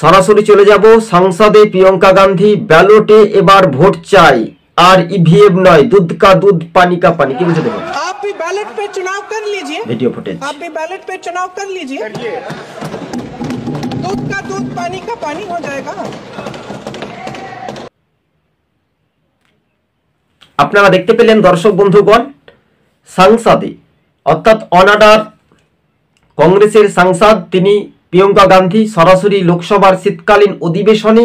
সরাসরি চলে যাব সংসদে। প্রিয়ঙ্কা গান্ধী ব্যালটে এবার ভোট চাই আর ইভিএম নয়, দুধ কা দুধ পানি কা পানি। কি বলছে দেখুন। आप भी बैलेट पे चुनाव कर लीजिए, वीडियो फुटेज। आप भी बैलेट पे चुनाव कर लीजिए, दूध का दूध पानी का पानी हो जाएगा। আপনারা দেখতে পেলেন দর্শক বন্ধুগণ, সংসদে অর্থাৎ অনাডার কংগ্রেসের সাংসদ তিনি প্রিয়ঙ্কা গান্ধী সরাসরি লোকসভার শীতকালীন অধিবেশনে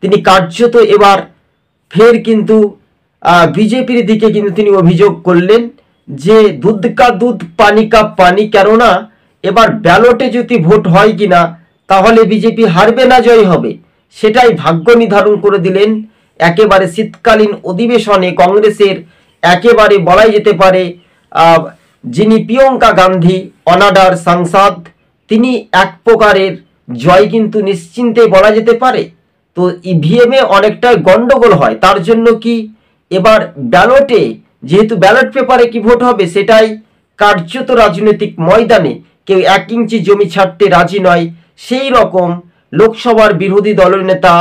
তিনি কার্যত এবার ফের কিন্তু বিজেপির দিকে কিন্তু তিনি অভিযোগ করলেন যে দুধ কা দুধ পানি কা পানি, কেননা এবার ব্যালটে যদি ভোট হয় কিনা তাহলে বিজেপি হারবে না জয় হবে, সেটাই ভাগ্য নির্ধারণ করে দিলেন। একেবারে শীতকালীন অধিবেশনে কংগ্রেসের একেবারে বলাই যেতে পারে যিনি প্রিয়ঙ্কা গান্ধী অনাডার সাংসদ, তিনি এক প্রকারের জয় কিন্তু নিশ্চিন্তে বলা যেতে পারে। তো ইভিএমে অনেকটাই গন্ডগোল হয়, তার জন্য কি এবার ব্যালটে যেহেতু ব্যালট পেপারে কি ভোট হবে সেটাই কার্যত রাজনৈতিক ময়দানে কেউ 1 ইঞ্চি জমি ছাড়তে রাজি নয়। সেই রকম লোকসভার বিরোধী দলের নেতা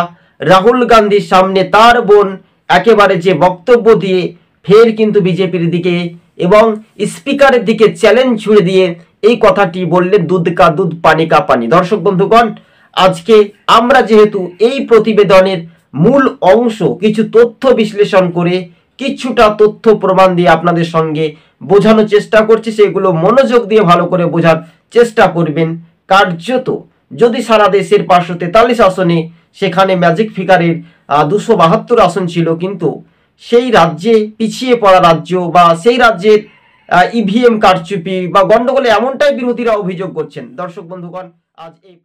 রাহুল গান্ধীর সামনে তার বোন একেবারে যে বক্তব্য দিয়ে ফের কিন্তু বিজেপির দিকে এবং স্পিকারের দিকে চ্যালেঞ্জ ছুড়ে দিয়ে এই কথাটি বললেন, দুধ কা দুধ পানি কা পানি। দর্শক বন্ধুগণ, আজকে আমরা যেহেতু এই প্রতিবেদনের মূল অংশ কিছু তথ্য বিশ্লেষণ করে কিছুটা তথ্য প্রমাণ দিয়ে আপনাদের সঙ্গে বোঝানোর চেষ্টা করছি, সেগুলো মনোযোগ দিয়ে ভালো করে বোঝার চেষ্টা করবেন। কার্যত যদি সারা দেশের 543 আসনে সেখানে ম্যাজিক ফিগারের 272 আসন ছিল, কিন্তু সেই রাজ্যে পিছিয়ে পড়া রাজ্য বা সেই রাজ্যের ইভিএম কারচুপি বা গন্ডগোলে এমনটাই বিরোধীরা অভিযোগ করছেন। দর্শক বন্ধুগণ, আজ এই